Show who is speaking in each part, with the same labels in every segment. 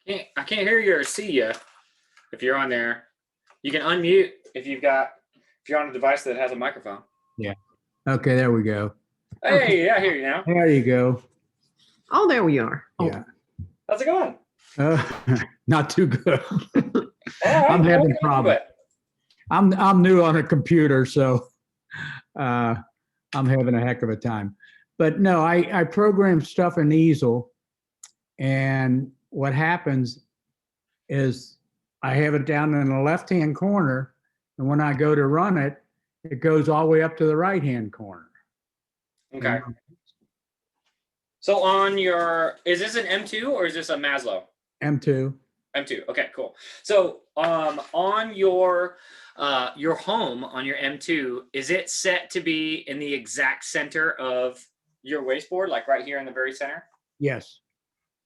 Speaker 1: I can't hear you or see you if you're on there. You can unmute if you're on a device that has a microphone.
Speaker 2: Yeah. Okay, there we go.
Speaker 1: Hey, I hear you now.
Speaker 2: There you go.
Speaker 3: Oh, there we are. Oh.
Speaker 2: Yeah.
Speaker 1: How's it going?
Speaker 2: Not too good.
Speaker 1: All right,
Speaker 2: I'm having
Speaker 1: welcome
Speaker 2: problems.
Speaker 1: to it.
Speaker 2: I'm new on a computer, so I'm having a heck of a time. But no, I program stuff in Easel, and what happens is I have it down in the left-hand corner, and when I go to run it, it goes all the way up to the right-hand corner.
Speaker 1: Okay. So on your, is this an M2 or is this a Maslow?
Speaker 2: M2.
Speaker 1: M2. Okay, cool. So on your home on your M2, is it set to be in the exact center of your wasteboard, like right here in the very center?
Speaker 2: Yes.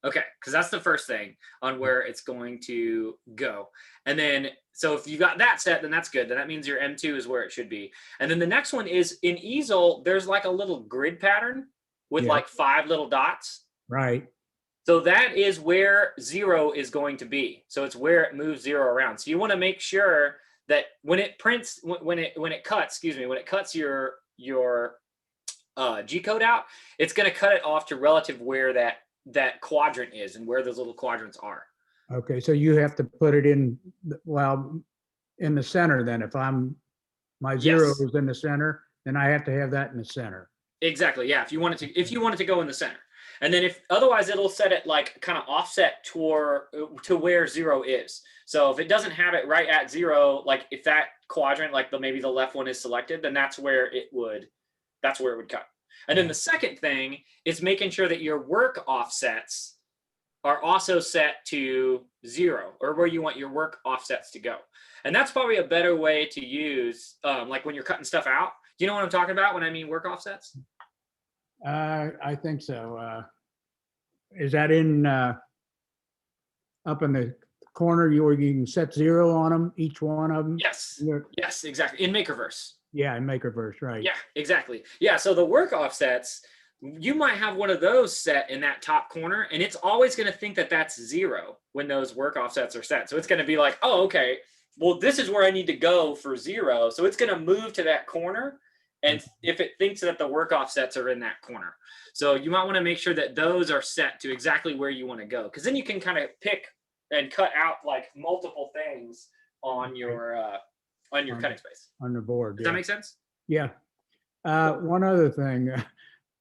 Speaker 1: Okay, because that's the first thing on where it's going to go. And then, so if you got that set, then that's good. Then that means your M2 is where it should be. And then the next one is in Easel, there's like a little grid pattern with like 5 little dots.
Speaker 2: Right.
Speaker 1: So that is where 0 is going to be. So it's where it moves 0 around. So you want to make sure that when it prints, when it cuts your G code out, it's going to cut it off to relative where that quadrant is and where those little quadrants are.
Speaker 2: Okay, so you have to put it in, well, in the center then. If my 0 is in the center, then I have to have that in the center.
Speaker 1: Exactly. Yeah. If you want it to go in the center. And then if otherwise it'll set it like kind of offset to where 0 is. So if it doesn't have it right at 0, like if that quadrant, like maybe the left one is selected, then that's where it would cut. And then the second thing is making sure that your work offsets are also set to 0, or where you want your work offsets to go. And that's probably a better way to use, like when you're cutting stuff out. Do you know what I'm talking about when I mean work offsets?
Speaker 2: I think so. Is that in up in the corner where you can set 0 on them, each one of them?
Speaker 1: Yes. Yes, exactly. In Makerverse.
Speaker 2: Yeah, in Makerverse, right.
Speaker 1: Yeah, exactly. Yeah, so the work offsets, you might have one of those set in that top corner, and it's always going to think that that's 0 when those work offsets are set. So it's going to be like, oh, okay, well, this is where I need to go for 0. So it's going to move to that corner. And if it thinks that the work offsets are in that corner. So you might want to make sure that those are set to exactly where you want to go. Because then you can kind of pick and cut out like multiple things on your cutting space.
Speaker 2: On the board.
Speaker 1: Does that make sense?
Speaker 2: Yeah. One other thing,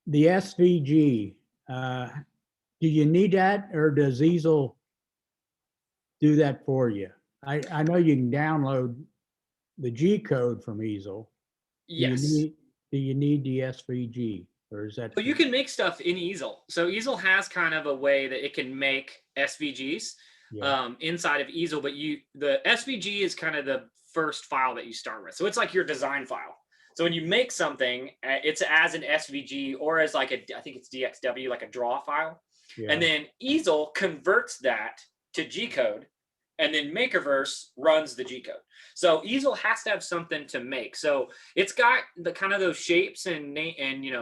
Speaker 2: the SVG, do you need that, or does Easel do that for you? I know you can download the G code from Easel.
Speaker 1: Yes.
Speaker 2: Do you need the SVG, or is that?
Speaker 1: So you can make stuff in Easel. So Easel has kind of a way that it can make SVGs inside of Easel, but the SVG is kind of the first file that you start with. So it's like your design file. So when you make something, it's as an SVG or as like I think it's DXW, like a draw file. Yeah. And then Easel converts that to G code, and then Makerverse runs the G code. So Easel has to have something to make. So it's got the kind of those shapes and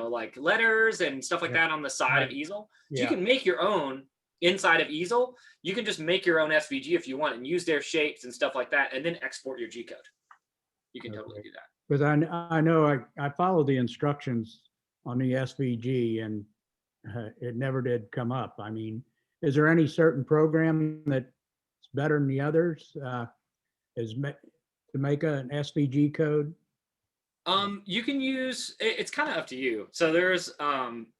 Speaker 1: like letters and stuff like that on the side of Easel. So you can make your own inside of Easel. You can just make your own SVG if you want and use their shapes and stuff like that, and then export your G code. You can totally do that.
Speaker 2: Because I know I followed the instructions on the SVG, and it never did come up. I mean, is there any certain program that's better than the others? To make an SVG code?
Speaker 1: You can use, it's kind of up to you. So there's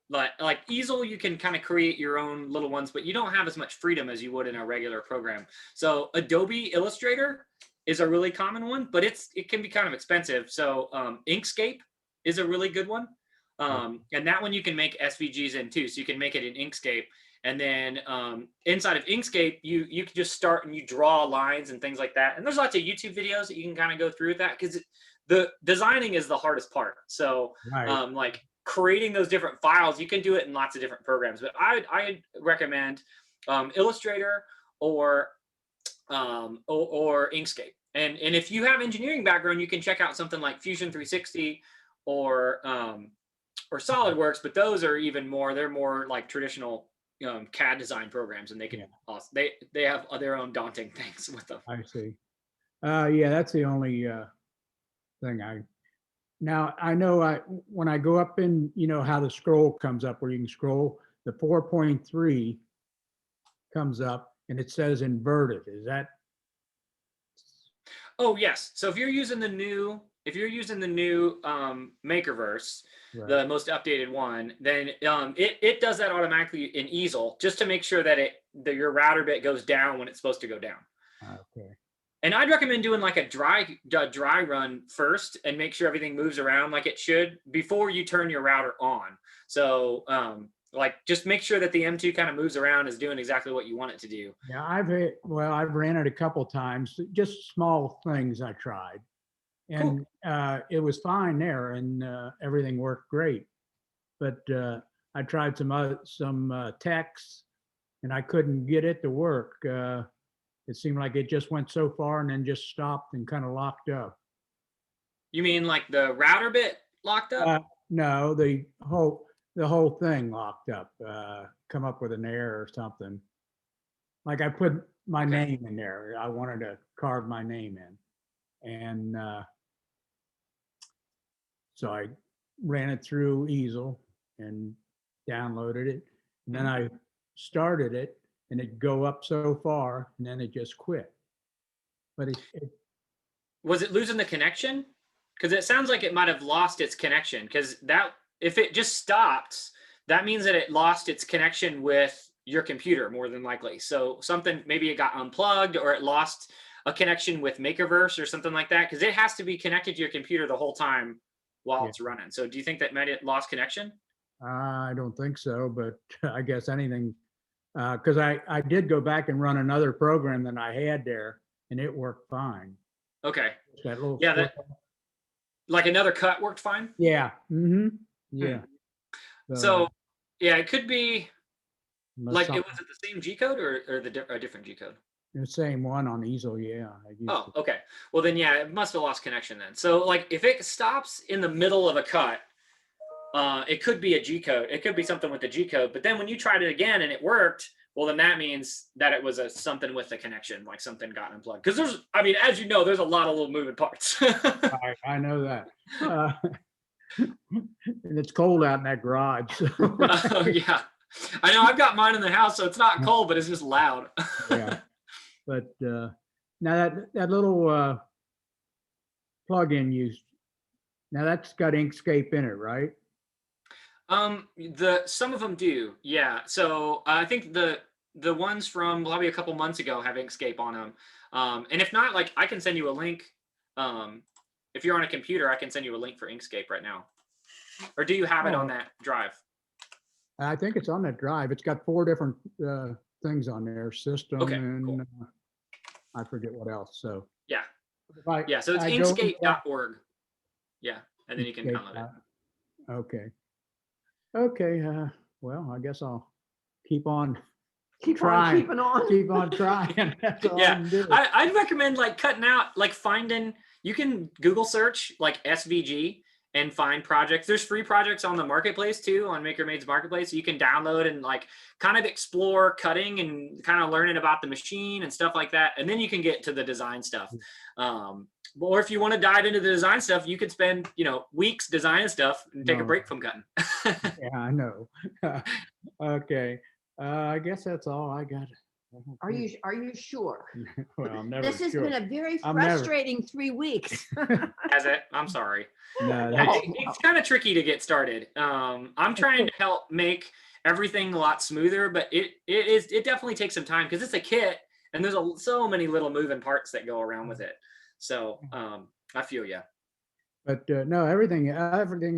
Speaker 1: like Easel, you can kind of create your own little ones, but you don't have as much freedom as you would in a regular program. So Adobe Illustrator is a really common one, but it can be kind of expensive. So Inkscape is a really good one. And that one you can make SVGs in too. So you can make it in Inkscape. And then inside of Inkscape, you can just start and you draw lines and things like that. And there's lots of YouTube videos that you can kind of go through with that, because the designing is the hardest part. So like creating those different files, you can do it in lots of different programs. But I recommend Illustrator or Inkscape. And if you have engineering background, you can check out something like Fusion 360 or SolidWorks. But those are even more, they're more like traditional CAD design programs, and they can
Speaker 2: Yeah.
Speaker 1: also, they have their own daunting things with them.
Speaker 2: I see. Yeah, that's the only thing now I know when I go up in, how the scroll comes up where you can scroll, the 4.3 comes up and it says inverted. Is that
Speaker 1: Oh yes. So if you're using the new Makerverse,
Speaker 2: right?
Speaker 1: the most updated one, then it does that automatically in easel, just to make sure that your router bit goes down when it's supposed to go down.
Speaker 2: Okay.
Speaker 1: And I'd recommend doing like a dry run first and make sure everything moves around like it should before you turn your router on. So like just make sure that the M2 kind of moves around, is doing exactly what you want it to do.
Speaker 2: Yeah, I've ran it a couple times, just small things I tried,
Speaker 1: Cool.
Speaker 2: and it was fine there, and everything worked great. But I tried some text, and I couldn't get it to work. It seemed like it just went so far and then just stopped and kind of locked up.
Speaker 1: You mean like the router bit locked up?
Speaker 2: No, the whole thing locked up. Come up with an error or something. Like I put my name in there. I wanted to carve my name in, and so I ran it through easel and downloaded it, and then I started it, and it'd go up so far, and then it just quit. But
Speaker 1: Was it losing the connection? Because it sounds like it might have lost its connection. Because that, if it just stopped, that means that it lost its connection with your computer more than likely. So something, maybe it got unplugged, or it lost a connection with Makerverse or something like that. Because it has to be connected to your computer the whole time while it's running. So do you think that might have lost connection?
Speaker 2: I don't think so, but I guess anything, because I did go back and run another program that I had there, and it worked fine.
Speaker 1: Okay.
Speaker 2: That little
Speaker 1: Yeah, like another cut worked fine.
Speaker 2: Yeah. Mm-hmm. Yeah.
Speaker 1: So yeah, it could be like,
Speaker 2: something-
Speaker 1: it was it the same G code or a different G code?
Speaker 2: The same one on easel, yeah.
Speaker 1: Oh, okay. Well then, yeah, it must have lost connection then. So like, if it stops in the middle of a cut, it could be a G code. It could be something with the G code. But then when you tried it again and it worked, well then that means that it was something with the connection, like something got unplugged. Because there's, I mean, as you know, there's a lot of little moving parts.
Speaker 2: I know that. And it's cold out in that garage. So.
Speaker 1: Yeah, I know. I've got mine in the house, so it's not cold, but it's just loud.
Speaker 2: Yeah. But now that little plug-in now that's got Inkscape in it, right?
Speaker 1: Some of them do, yeah. So I think the ones from probably a couple months ago have Inkscape on them. And if not, like, I can send you a link. If you're on a computer, I can send you a link for Inkscape right now. Or do you have it on that drive?
Speaker 2: I think it's on that drive. It's got 4 different things on there, system, and
Speaker 1: cool.
Speaker 2: I forget what else. So
Speaker 1: yeah, yeah. So it's inkscape.org. Yeah, and then you can download it.
Speaker 2: Okay. Okay. Well, I guess I'll keep on
Speaker 3: Keep
Speaker 2: trying.
Speaker 3: on keeping on.
Speaker 2: Keep on trying. That's all I
Speaker 1: Yeah,
Speaker 2: can do.
Speaker 1: I'd recommend like cutting out, like finding. You can Google search like SVG and find projects. There's free projects on the marketplace too, on Maker Made's marketplace. So you can download and like kind of explore cutting and kind of learning about the machine and stuff like that. And then you can get to the design stuff. Or if you want to dive into the design stuff, you could spend, weeks designing stuff and take a break from cutting.
Speaker 2: Yeah, I know. Okay. I guess that's all I got.
Speaker 3: Are you sure?
Speaker 2: Well, I'm never
Speaker 3: This has
Speaker 2: sure.
Speaker 3: been a very
Speaker 2: I'm never-
Speaker 3: frustrating 3 weeks.
Speaker 1: Has it? I'm sorry.
Speaker 2: No,
Speaker 1: It's kind of tricky to get started. I'm trying to help make everything a lot smoother, but it definitely takes some time because it's a kit and there's so many little moving parts that go around with it. So I feel you.
Speaker 2: But no, everything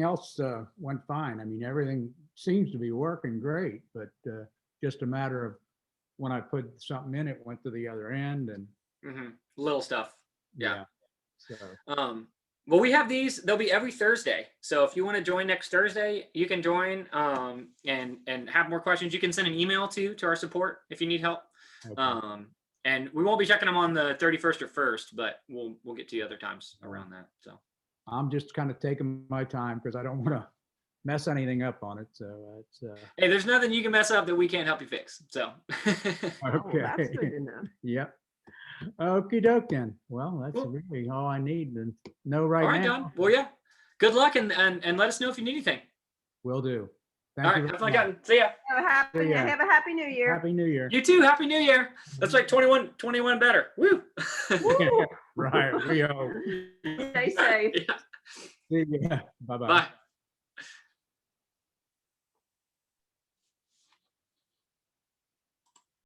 Speaker 2: else went fine. I mean, everything seems to be working great, but just a matter of when I put something in, it went to the other end and
Speaker 1: little stuff. Yeah.
Speaker 2: So.
Speaker 1: Well, we have these. They'll be every Thursday. So if you want to join next Thursday, you can join and have more questions. You can send an email to our support if you need help. Okay. And we won't be checking them on the 31st or 1st, but we'll get to you other times around that. So
Speaker 2: I'm just kind of taking my time because I don't want to mess anything up on it. So it's
Speaker 1: Hey, there's nothing you can mess up that we can't help you fix. So.
Speaker 3: Oh, that's good to know.
Speaker 2: Yep. Okie doke then. Well, that's
Speaker 1: Cool.
Speaker 2: really all I need to know right
Speaker 1: All right,
Speaker 2: now.
Speaker 1: Don. Well, yeah. Good luck and let us know if you need anything.
Speaker 2: Will do.
Speaker 1: All
Speaker 2: Thank
Speaker 1: right.
Speaker 2: you.
Speaker 1: Have
Speaker 2: very
Speaker 1: fun,
Speaker 2: much.
Speaker 1: Don. See ya.
Speaker 2: ya.
Speaker 3: Have a happy New Year.
Speaker 2: Happy New Year.
Speaker 1: You too. Happy New Year. That's like 21 better. Woo.
Speaker 3: Woo.
Speaker 2: Right. We hope.
Speaker 3: Stay safe.
Speaker 1: Yeah.
Speaker 2: See ya. Bye-bye.
Speaker 1: Bye.